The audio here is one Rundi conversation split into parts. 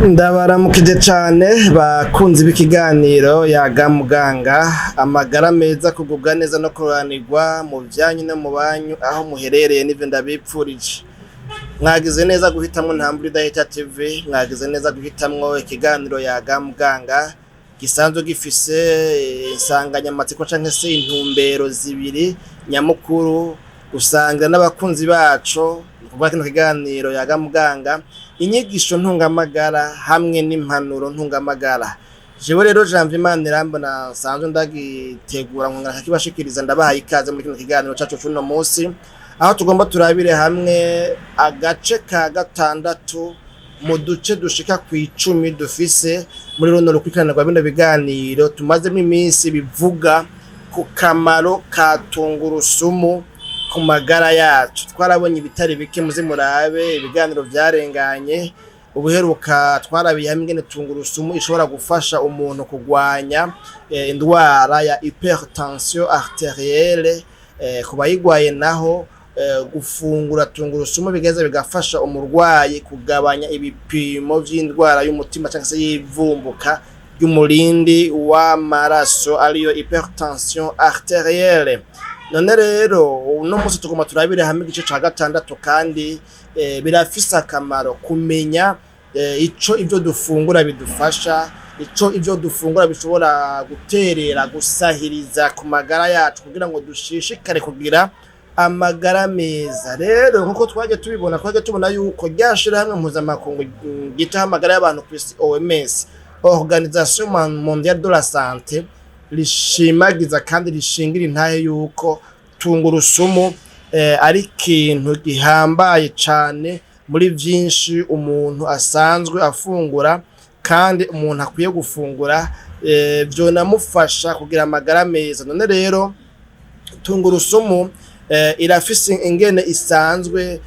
Ndabaramukije cane bakunzi b'ikiganiro yaga muganga, amagara meza, kugubwa neza no kuranirwa mu vyanyu no mu banyu aho muherereye n'ivyo ndabipfurije. Mwagize neza guhitamwo Ntambwe Idahita TV, mwagize neza guhitamwo ikiganiro yaga muganga gisanzwe gifise insanganyamatsiko canke se intumbero zibiri nyamukuru, gusangira n'abakunzi bacu kuva kino kiganiro yaga muganga inyigisho ntungamagara hamwe n'impanuro ntungamagara. Jewe rero Janvier Manirambona nsanzwe ndagitegura nkongera kibashikiriza, ndabahaye ikaze muri kino kiganiro cacu cuno munsi, aho tugomba turabire hamwe agace ka gatandatu mu duce dushika kw'icumi dufise muri runo rukurikirana rwa bino biganiro tumazemo iminsi bivuga ku kamaro ka tungurusumu ku magara yacu. Twarabonye ibitari bike muze murabe ibiganiro vyarenganye, ubuheruka twarabiye hamwe ingene tungurusumu ishobora gufasha umuntu kugwanya indwara ya hypertension arterielle, ku bayigwaye naho gufungura tungurusumu bigeze bigafasha umurwayi kugabanya ibipimo vy'indwara y'umutima cyangwa se y'ivumbuka ry'umurindi w'amaraso ariyo hypertension arterielle. None rero uno munsi tugomba turabire hamwe igice ca gatandatu, kandi birafise akamaro kumenya ico ivyo dufungura bidufasha, ico ivyo dufungura bishobora guterera gusahiriza ku magara yacu kugira ngo dushishikare kugira amagara meza. Rero nkuko twaje tubona yuko ryashira hamwe mpuzamakungu gita amagara y'abantu kw'isi OMS, Organisation Mondiale de la Santé, rishimagiza kandi rishingira intahe yuko tungurusumu ari ikintu gihambaye cane muri vyinshi umuntu asanzwe afungura, kandi umuntu akwiye gufungura vyonamufasha kugira amagara meza. None rero tungurusumu irafise ingene isanzwe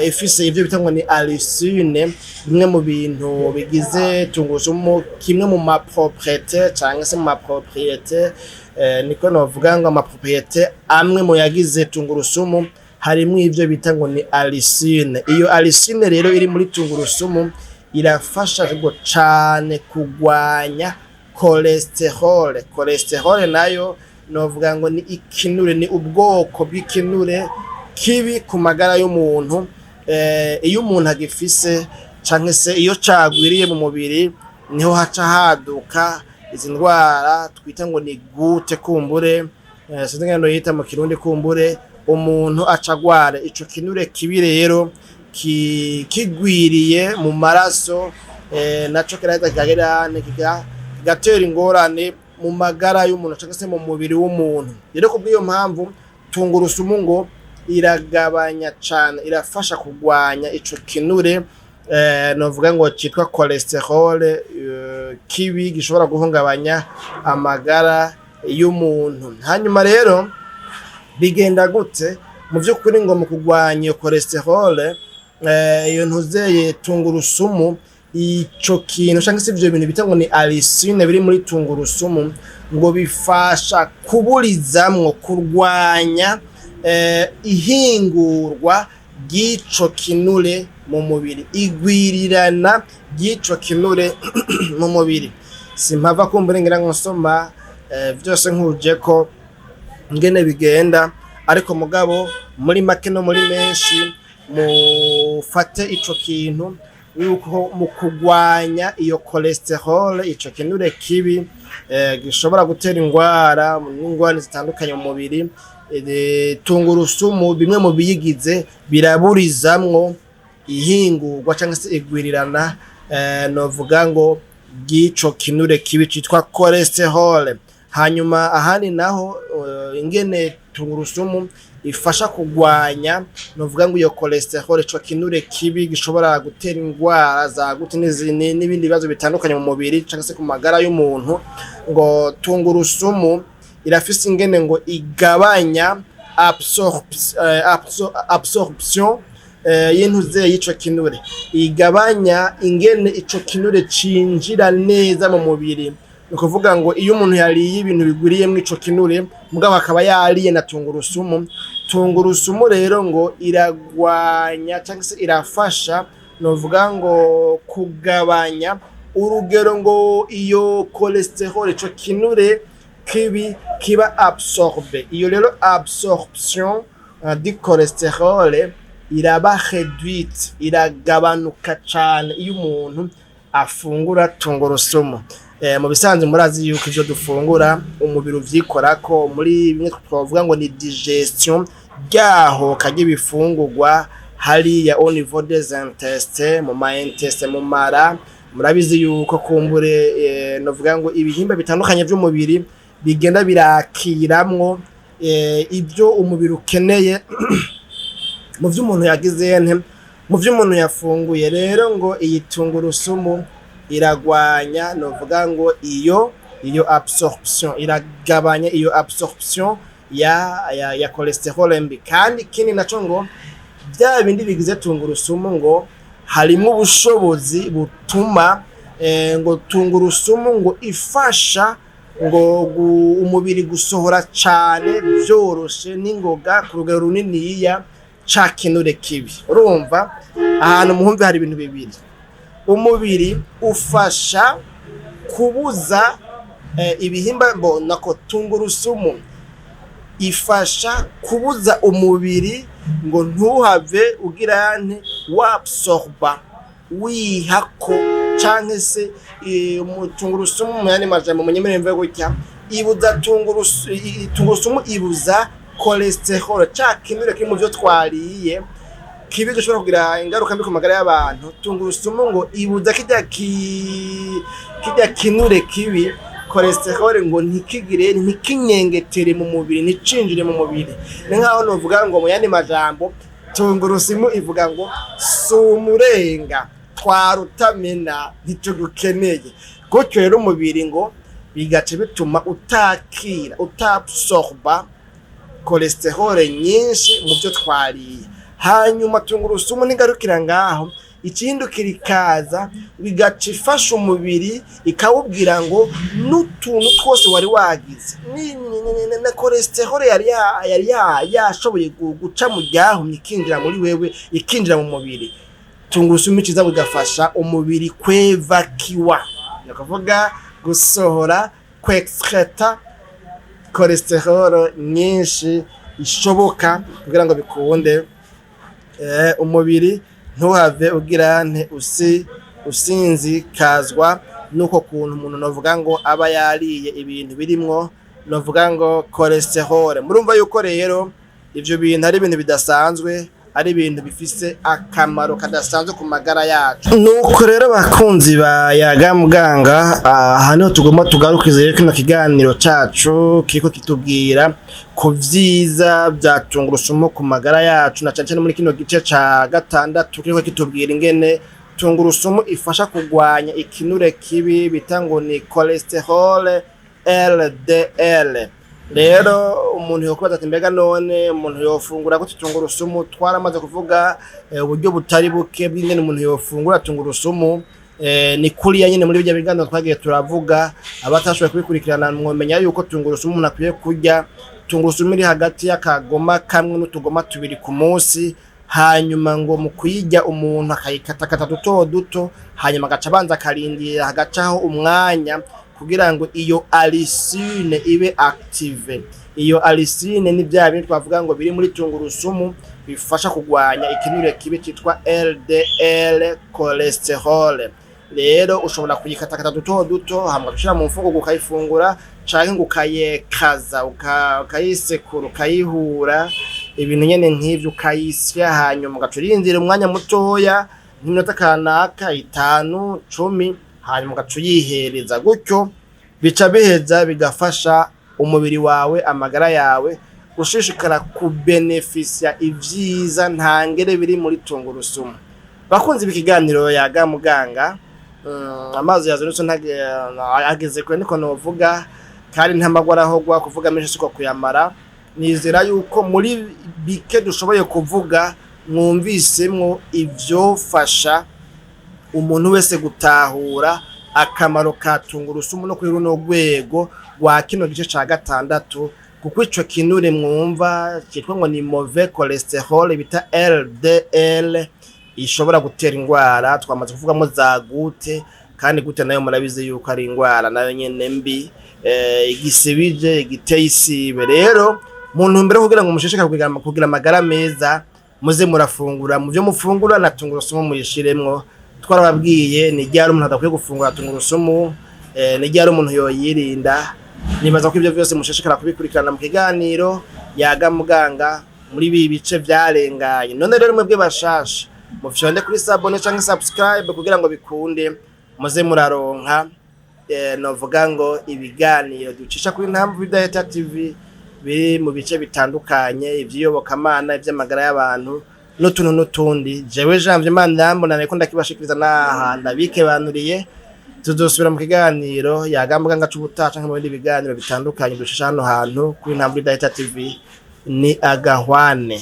ifise ivyo bita ngo ni allicine, bimwe mu bintu bigize tungurusumu, kimwe mu mapropriété canke se mu mapropriété niko novuga ngo amapropriété amwe mu yagize tungurusumu harimwo ivyo bita ngo ni allicine. Iyo allicine rero iri muri tungurusumu irafasha cane kugwanya cholesterol. Cholesterol nayo novuga ngo ni ikinure, ni ubwoko bw'ikinure kibi ku magara y'umuntu. Iyo umuntu agifise canke se iyo cagwiriye mu mubiri niho haca haduka izi ndwara twita ngo ni gute, kumbure sinzi ngene yita mu kirundi, kumbure umuntu acagwara ico kinure kibi. Rero kigwiriye mu maraso naco kirahita kigatera ingorane mu magara y'umuntu cyangwa se mu mubiri w'umuntu. Rero kubw'iyo mpamvu tungurusumu ngo iragabanya cane, irafasha kugwanya ico kinure novuga ngo citwa cholesterol kibi gishobora guhungabanya amagara y'umuntu. Hanyuma rero bigenda gute mu vy'ukuri ngo mu kugwanya iyo cholesterol? Iyo ntuzeye tungurusumu, ico kintu cyangwa se ivyo bintu bita ngo ni allicine biri muri tungurusumu ngo bifasha kuburizamwo, kurwanya ihingurwa ry'ico kinure mu mubiri, igwirirana ry'ico kinure mu mubiri. Simpava kumbura ngira ngo nsoma vyose nkuje ko ngene bigenda, ariko mugabo muri make no muri menshi mufate ico kintu yuko mu kugwanya iyo cholesterol, ico kinure kibi gishobora gutera ingwara zitandukanye mu mubiri. Tungurusumu bimwe mu biyigize biraburizamwo ihingurwa cyangwa se igwirirana novuga ngo ry'ico kinure kibi citwa cholesterol. Hanyuma ahandi naho ingene tungurusumu ifasha kugwanya novuga ngo iyo cholesterol, ico kinure kibi gishobora gutera ingwara za gute n'ibindi bibazo bitandukanye mu mubiri cyangwa se ku magara y'umuntu, ngo tungurusumu irafise ingene ngo igabanya absorption y'intuze y'ico kinure, igabanya ingene ico kinure cinjira neza mu mubiri. Nukuvuga ngo iyo umuntu yariye ibintu bigwiriye mu ico kinure mugabo akaba yariye na tungurusumu rero ngo iragwanya cyangwa se irafasha novuga ngo kugabanya urugero ngo iyo cholesterol ico kinure kibi kiba absorbe. Iyo rero absorption di cholesterol iraba réduite, iragabanuka cane iyo umuntu afungura tungurusumu. Mu bisanzwe murazi yuko ivyo dufungura umubiri uvyikorako, muri bimwe twavuga ngo ni digestion ryaho kajya ibifungurwa hariya au niveau des intestins, mu ma intestins, mu mara. Murabizi yuko kumbure novuga ngo ibihimba bitandukanye by'umubiri bigenda birakiramwo ibyo umubiri ukeneye mu vyo umuntu yagize mu vyo umuntu yafunguye. Rero ngo iyi tungurusumu iragwanya novuga ngo iyo absorption, iragabanya iyo absorption ya cholesterol mbi. Kandi ikindi naco ngo bya bindi bigize tungurusumu ngo harimo ubushobozi butuma ngo tungurusumu ngo ifasha ngo umubiri gusohora cane byoroshe n'ingoga ku rugero runiniya ca kinure kibi. Urumva ahantu muhumve hari ibintu bibiri. Umubiri ufasha kubuza ibihimba nako tungurusumu ifasha kubuza umubiri ngo ntuhave ugira wabsorba wihako canke se tungurusumu mu yandi majambo munyemere mve gutya ibuza tungurusumu ibuza cholesterol ca kinure kiri mu vyo twariye kibi gishobora kugira ingaruka mbi ku magara y'abantu. Tungurusumu ngo ibuza kijya kinure kibi cholesterol ngo ntikinyengetere mu mubiri, nticinjire mu mubiri. Ni nkaho novuga ngo mu yandi majambo tungurusumu ivuga ngo sumurenga twarutamena ntitugukeneye. Gutyo rero umubiri ngo bigace bituma utabsorba cholesterol nyinshi mu byo twariye. Hanyuma tungurusumu n'ingarukira ngaho ikindukira ikaza bigaca ifasha umubiri ikawubwira ngo n'utuntu twose wari wagize na cholesterol yari yashoboye guca mu ryahumye ikinjira muri wewe ikinjira mu mubiri. Tungurusumu ikiza bigafasha umubiri kwevakiwa, nakavuga gusohora kwextreta cholesterol nyinshi ishoboka kugira ngo bikunde umubiri ntuhave ugira usinzikazwa nuko kuntu umuntu novuga ngo aba yariye ibintu birimwo novuga ngo cholesterol. Murumva yuko rero ivyo bintu ari ibintu bidasanzwe, ari ibintu bifise akamaro kadasanzwe ku magara yacu. Nuko rero bakunzi ba Yaga Muganga, hano tugomba tugarukize kino kiganiro cacu kiko kitubwira ku vyiza bya tungurusumu ku magara yacu, na cyane muri kino gice ca gatandatu kiko kitubwira ingene tungurusumu ifasha kugwanya ikinure kibi bitango ni cholesterol LDL. Rero umuntu yokubaza ati mbega none umuntu yofungura gute tungurusumu? Twaramaze kuvuga uburyo butari buke bw'ingene umuntu yofungura tungurusumu. Ni kuriya nyine muri bijya biganiro twagiye turavuga. Abatashoboye kubikurikirana mwomenya yuko tungurusumu umuntu akwiye kurya tungurusumu iri hagati y'akagoma kamwe n'utugoma tubiri ku munsi. Hanyuma ngo mu kuyirya umuntu akayikatakata duto hanyuma agaca abanza akarindira hagacaho umwanya kugira ngo iyo allicine ibe active. Iyo allicine ni bya bintu twavuga ngo biri muri tungurusumu bifasha kugwanya ikinure kibi cyitwa LDL cholesterol. Rero ushobora kuyikatakata duto hama gushira mu mfungo ukayifungura canke ngo ukayekaza ukayisekura ukayihura ibintu nyene nk'ivyo ukayisya, hanyuma ugacurinzira umwanya mutoya nk'iminota kanaka 5 10 hanyuma ugacuyihereza. Gutyo bica biheza bigafasha umubiri wawe amagara yawe ushishikara kubenefisia ivyiza ntangere biri muri tungurusumu. Bakunze ibikiganiro Yaga Muganga, amazi yazonutse ageze kure niko novuga, kandi ntamagwaraho gwa kuvuga menshi siko kuyamara. Nizera yuko muri bike dushoboye kuvuga mwumvisemwo ivyo fasha umuntu wese gutahura akamaro ka tungurusumu no kuri runo rwego rwa kino gice ca gatandatu, kuko ico kinure mwumva cyitwa ngo ni mauvais cholesterol bita LDL ishobora gutera indwara. Twamaze kuvugamo za gute, kandi gute nayo murabizi yuko ari indwara nayo nyene mbi, igisibije, igiteye isibe. Rero mu ntumbero kugira ngo mushishikare kugira amagara meza, muze murafungura mu byo mufungura na tungurusumu muyishiremwo. Twarababwiye ni ryari umuntu adakwiye gufungura tungurusumu, ni ryari umuntu yoyirinda. Nibaza ko ibyo byose mushishikara kubikurikirana mu kiganiro Yaga Muganga muri ibi bice byarenganye. None rero mwebwe bashasha mufyonde kuri sabone cyangwa subscribe kugira ngo bikunde muze muraronka novuga ngo ibiganiro ducisha kuri Ntamvu Data TV biri mu bice bitandukanye, ivyiyobokamana, ivy'amagara y'abantu n'utuntu n'utundi. Jewe Janvier Manirambona niko ndakibashikiriza n'ahanda bikebanuriye. Tuzosubira mu kiganiro Yaga Muganga c'ubutaha canke mu bindi biganiro bitandukanye ducisha hano hantu kuri Ntamvu Data TV. Ni agahwane.